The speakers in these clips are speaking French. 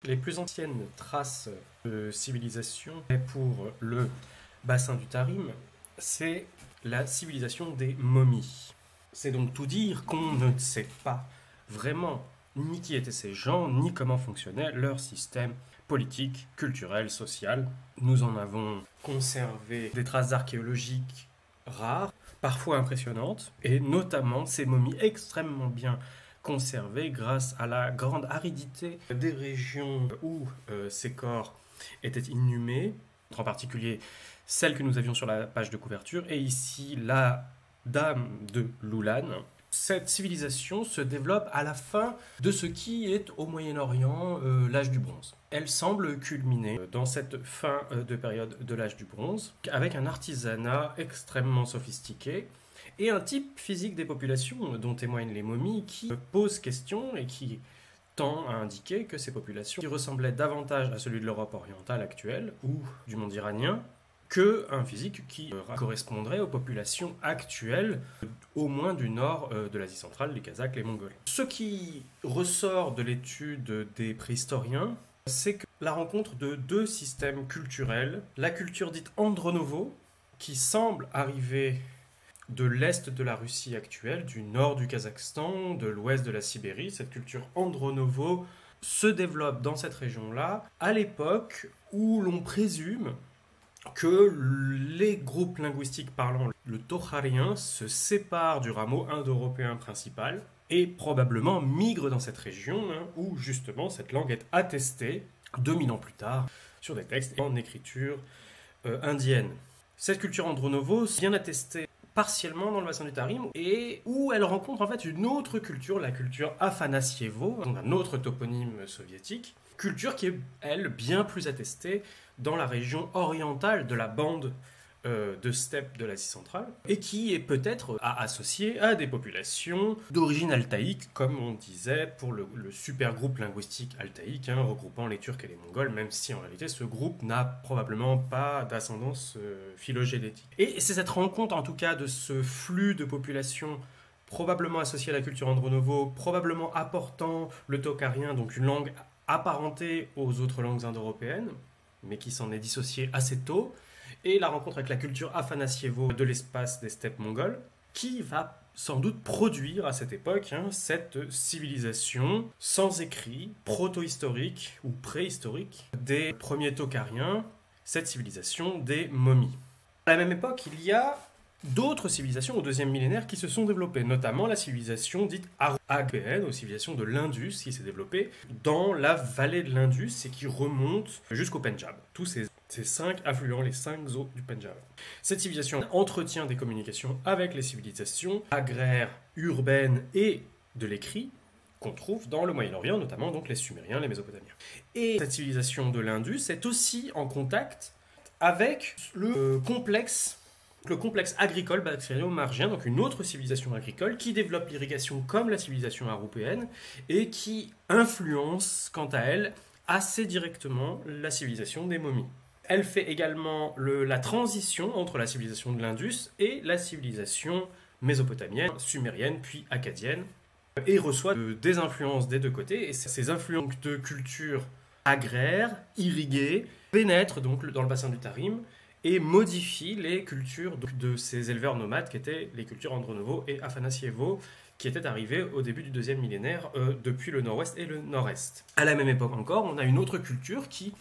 Les plus anciennes traces de civilisation pour le bassin du Tarim, c'est la civilisation des momies. C'est donc tout dire qu'on ne sait pas vraiment ni qui étaient ces gens, ni comment fonctionnait leur système politique, culturel, social. Nous en avons conservé des traces archéologiques rares, parfois impressionnantes, et notamment ces momies extrêmement bien conservées grâce à la grande aridité des régions où ces corps étaient inhumés, en particulier celle que nous avions sur la page de couverture, et ici la dame de Loulan. Cette civilisation se développe à la fin de ce qui est au Moyen-Orient l'âge du bronze. Elle semble culminer dans cette fin de période de l'âge du bronze avec un artisanat extrêmement sophistiqué et un type physique des populations dont témoignent les momies qui pose question et qui tend à indiquer que ces populations qui ressemblaient davantage à celui de l'Europe orientale actuelle ou du monde iranien qu'un physique qui correspondrait aux populations actuelles, au moins du nord de l'Asie centrale, les Kazakhs, les Mongols. Ce qui ressort de l'étude des préhistoriens, c'est que la rencontre de deux systèmes culturels, la culture dite Andronovo, qui semble arriver de l'est de la Russie actuelle, du nord du Kazakhstan, de l'ouest de la Sibérie, cette culture Andronovo se développe dans cette région-là, à l'époque où l'on présume que les groupes linguistiques parlant le tokharien se séparent du rameau indo-européen principal et probablement migrent dans cette région où justement cette langue est attestée 2000 ans plus tard sur des textes en écriture indienne. Cette culture Andronovo est bien attestée partiellement dans le bassin du Tarim et où elle rencontre en fait une autre culture, la culture Afanassievo, un autre toponyme soviétique, culture qui est, elle, bien plus attestée dans la région orientale de la bande de steppe de l'Asie centrale, et qui est peut-être associée à des populations d'origine altaïque, comme on disait pour le super groupe linguistique altaïque, regroupant les Turcs et les Mongols, même si en réalité ce groupe n'a probablement pas d'ascendance phylogénétique. Et c'est cette rencontre en tout cas de ce flux de populations probablement associée à la culture Andronovo, probablement apportant le tokharien, donc une langue apparentée aux autres langues indo-européennes, mais qui s'en est dissociée assez tôt, et la rencontre avec la culture Afanassievo de l'espace des steppes mongoles, qui va sans doute produire à cette époque cette civilisation sans écrit, proto-historique ou préhistorique des premiers tokhariens, cette civilisation des momies. À la même époque, il y a d'autres civilisations au deuxième millénaire qui se sont développées, notamment la civilisation dite archéenne, ou civilisation de l'Indus, qui s'est développée dans la vallée de l'Indus et qui remonte jusqu'au Pendjab. Tous ces 5 affluents, les 5 eaux du Pendjab. Cette civilisation entretient des communications avec les civilisations agraires, urbaines et de l'écrit qu'on trouve dans le Moyen-Orient, notamment donc les Sumériens, les Mésopotamiens. Et cette civilisation de l'Indus est aussi en contact avec le complexe agricole bactérien-margien, donc une autre civilisation agricole qui développe l'irrigation comme la civilisation européenne et qui influence, quant à elle, assez directement la civilisation des momies. Elle fait également la transition entre la civilisation de l'Indus et la civilisation mésopotamienne, sumérienne puis akkadienne, et reçoit des influences des deux côtés, et ces influences de culture agraire, irriguée, pénètrent donc dans le bassin du Tarim, et modifie les cultures de ces éleveurs nomades qui étaient les cultures Andronovo et Afanassievo, qui étaient arrivés au début du deuxième millénaire depuis le nord-ouest et le nord-est. À la même époque encore, on a une autre culture qui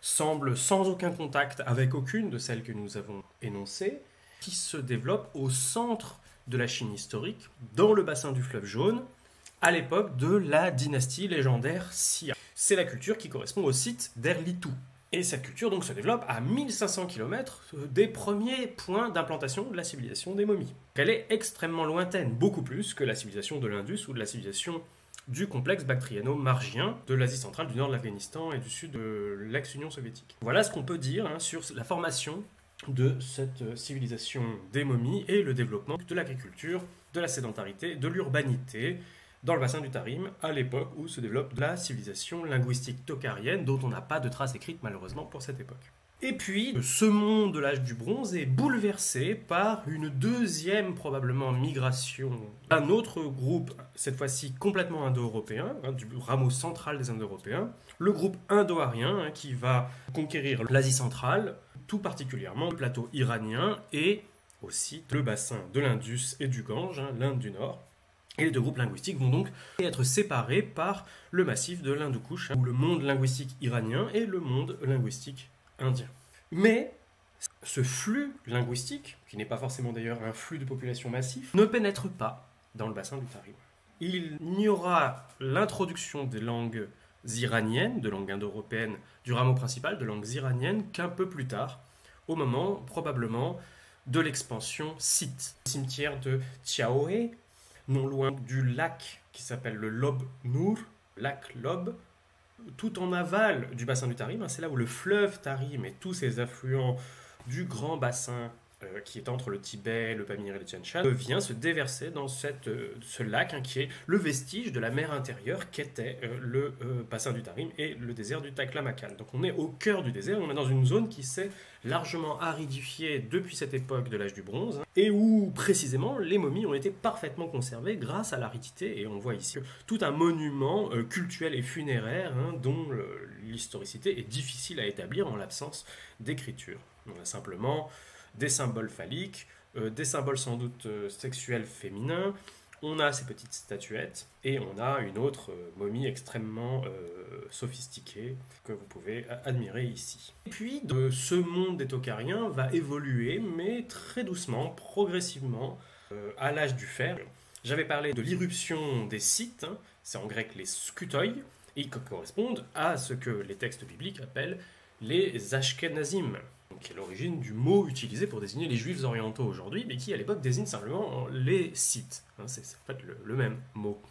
semble sans aucun contact avec aucune de celles que nous avons énoncées, qui se développe au centre de la Chine historique, dans le bassin du fleuve Jaune, à l'époque de la dynastie légendaire Xia. C'est la culture qui correspond au site d'Erlitou. Et cette culture donc se développe à 1500 km des premiers points d'implantation de la civilisation des momies. Elle est extrêmement lointaine, beaucoup plus que la civilisation de l'Indus ou de la civilisation du complexe bactriano-margien de l'Asie centrale, du nord de l'Afghanistan et du sud de l'ex-Union soviétique. Voilà ce qu'on peut dire sur la formation de cette civilisation des momies et le développement de l'agriculture, de la sédentarité, de l'urbanité dans le bassin du Tarim, à l'époque où se développe la civilisation linguistique tokharienne, dont on n'a pas de traces écrites malheureusement pour cette époque. Et puis, ce monde de l'âge du bronze est bouleversé par une deuxième, probablement, migration d'un autre groupe, cette fois-ci complètement indo-européen, du rameau central des Indo-Européens, le groupe indo-arien qui va conquérir l'Asie centrale, tout particulièrement le plateau iranien et aussi le bassin de l'Indus et du Gange, l'Inde du Nord. Et les deux groupes linguistiques vont donc être séparés par le massif de l'Hindoukouche, ou le monde linguistique iranien et le monde linguistique indien. Mais ce flux linguistique, qui n'est pas forcément d'ailleurs un flux de population massif, ne pénètre pas dans le bassin du Tarim. Il n'y aura l'introduction des langues iraniennes, de langues indo-européennes, du rameau principal, de langues iraniennes, qu'un peu plus tard, au moment probablement de l'expansion scythe. Le cimetière de Tiaoé, non loin du lac qui s'appelle le Lob Nour, lac Lob, tout en aval du bassin du Tarim, c'est là où le fleuve Tarim et tous ses affluents du grand bassin qui est entre le Tibet, le Pamir et le Tian Shan, vient se déverser dans ce lac qui est le vestige de la mer intérieure qu'était le bassin du Tarim et le désert du Taklamakan. Donc on est au cœur du désert, on est dans une zone qui s'est largement aridifiée depuis cette époque de l'âge du bronze et où précisément les momies ont été parfaitement conservées grâce à l'aridité, et on voit ici tout un monument cultuel et funéraire dont l'historicité est difficile à établir en l'absence d'écriture. On a simplement des symboles phalliques, des symboles sans doute sexuels féminins, on a ces petites statuettes, et on a une autre momie extrêmement sophistiquée que vous pouvez admirer ici. Et puis, ce monde des Tokhariens va évoluer, mais très doucement, progressivement, à l'âge du fer. J'avais parlé de l'irruption des Scythes, c'est en grec les skutoi, et qui correspondent à ce que les textes bibliques appellent les Ashkenazim, qui est l'origine du mot utilisé pour désigner les juifs orientaux aujourd'hui, mais qui à l'époque désigne simplement les Scythes. C'est en fait le même mot.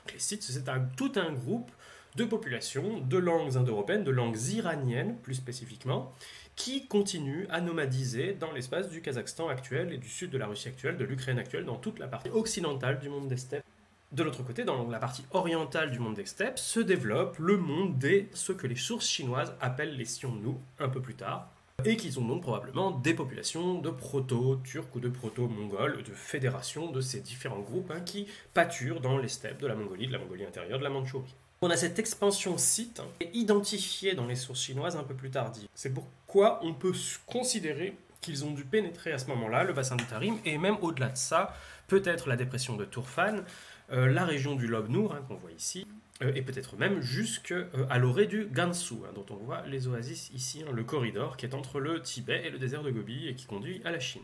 Donc, les Scythes, c'est tout un groupe de populations, de langues indo-européennes, de langues iraniennes plus spécifiquement, qui continuent à nomadiser dans l'espace du Kazakhstan actuel et du sud de la Russie actuelle, de l'Ukraine actuelle, dans toute la partie occidentale du monde des steppes. De l'autre côté, dans la partie orientale du monde des steppes, se développe le monde ce que les sources chinoises appellent les Xiongnu un peu plus tard, et qui sont donc probablement des populations de proto-turcs ou de proto-mongols, de fédérations de ces différents groupes qui pâturent dans les steppes de la Mongolie intérieure, de la Mandchourie. On a cette expansion scythe identifiée dans les sources chinoises un peu plus tardives. C'est pourquoi on peut considérer qu'ils ont dû pénétrer à ce moment-là le bassin du Tarim, et même au-delà de ça, peut-être la dépression de Turfan, la région du Lob Nour qu'on voit ici, et peut-être même jusqu'à l'orée du Gansu, dont on voit les oasis ici, le corridor qui est entre le Tibet et le désert de Gobi et qui conduit à la Chine.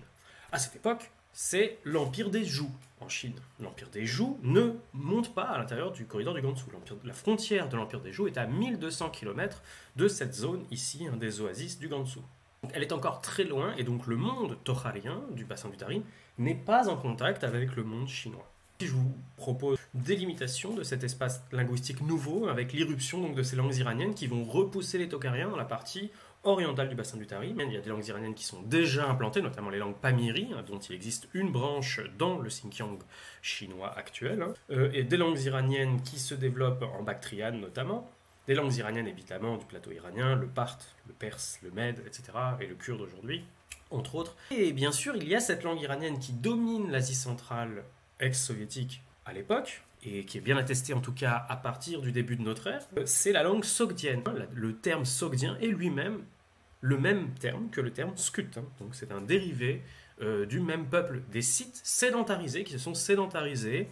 À cette époque, c'est l'empire des Zhou en Chine. L'empire des Zhou ne monte pas à l'intérieur du corridor du Gansu. La frontière de l'empire des Zhou est à 1200 km de cette zone ici, des oasis du Gansu. Donc, elle est encore très loin, et donc le monde tokharien du bassin du Tarim n'est pas en contact avec le monde chinois. Je vous propose une délimitation de cet espace linguistique nouveau avec l'irruption de ces langues iraniennes qui vont repousser les Tokhariens dans la partie orientale du bassin du Tarim. Il y a des langues iraniennes qui sont déjà implantées, notamment les langues pamiri, dont il existe une branche dans le Xinjiang chinois actuel, et des langues iraniennes qui se développent en Bactriane notamment, des langues iraniennes évidemment du plateau iranien, le parthe, le perse, le mède, etc., et le kurde aujourd'hui, entre autres. Et bien sûr, il y a cette langue iranienne qui domine l'Asie centrale ex-soviétique à l'époque, et qui est bien attestée en tout cas à partir du début de notre ère, c'est la langue sogdienne. Le terme sogdien est lui-même le même terme que le terme skut. Donc c'est un dérivé du même peuple des Scythes sédentarisés, qui se sont sédentarisés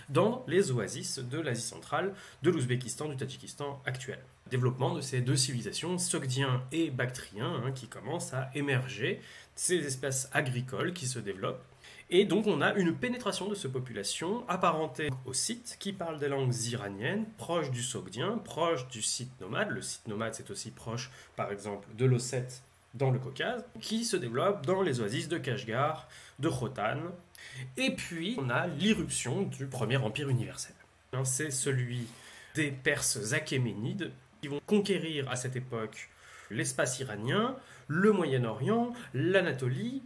dans les oasis de l'Asie centrale, de l'Ouzbékistan, du Tadjikistan actuel. Développement de ces deux civilisations, sogdien et bactrien, qui commencent à émerger, ces espaces agricoles qui se développent. Et donc on a une pénétration de ces populations apparentées aux Scythes qui parlent des langues iraniennes, proches du sogdien, proches du Scythe nomade. Le Scythe nomade, c'est aussi proche, par exemple, de l'Ossète dans le Caucase, qui se développe dans les oasis de Kashgar, de Khotan. Et puis on a l'irruption du premier empire universel. C'est celui des Perses achéménides qui vont conquérir à cette époque l'espace iranien, le Moyen-Orient, l'Anatolie,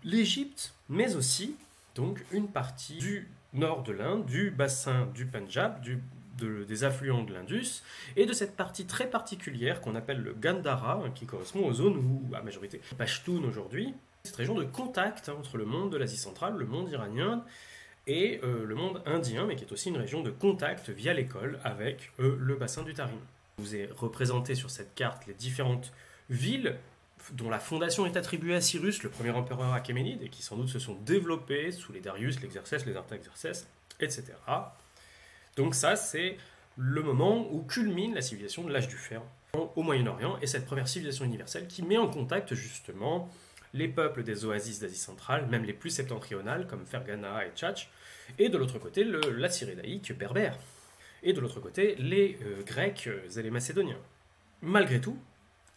l'Égypte, mais aussi donc une partie du nord de l'Inde, du bassin du Pendjab, du des affluents de l'Indus, et de cette partie très particulière qu'on appelle le Gandhara, qui correspond aux zones où, à majorité, Pashtun aujourd'hui, cette région de contact entre le monde de l'Asie centrale, le monde iranien, et le monde indien, mais qui est aussi une région de contact via l'école avec le bassin du Tarim. Je vous ai représenté sur cette carte les différentes villes dont la fondation est attribuée à Cyrus, le premier empereur achéménide, et qui sans doute se sont développées sous les Darius, les Xerxès, les Artaxerxès, etc. Donc ça, c'est le moment où culmine la civilisation de l'âge du fer au Moyen-Orient, et cette première civilisation universelle qui met en contact justement les peuples des oasis d'Asie centrale, même les plus septentrionales, comme Fergana et Tchatch, et de l'autre côté, la Cyrénaïque berbère, et de l'autre côté, les Grecs et les Macédoniens. Malgré tout,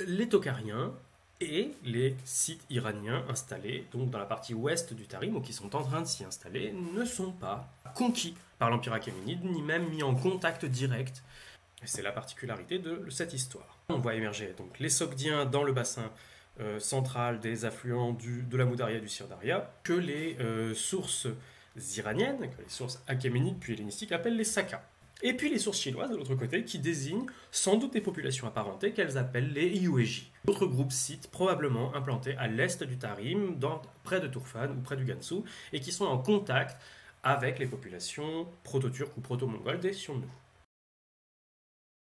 les Tokhariens et les Scythes iraniens installés donc dans la partie ouest du Tarim, ou qui sont en train de s'y installer, ne sont pas conquis par l'Empire achéménide, ni même mis en contact direct. Et c'est la particularité de cette histoire. On voit émerger donc les Sogdiens dans le bassin central des affluents de la Moudaria et du Sirdaria, que les sources iraniennes, que les sources achéménides puis hellénistiques appellent les Sakas. Et puis les sources chinoises de l'autre côté qui désignent sans doute des populations apparentées qu'elles appellent les Yuezhi. D'autres groupes scythes probablement implantés à l'est du Tarim, près de Turfan ou près du Gansu, et qui sont en contact avec les populations proto-turques ou proto-mongoles des Xiongnu.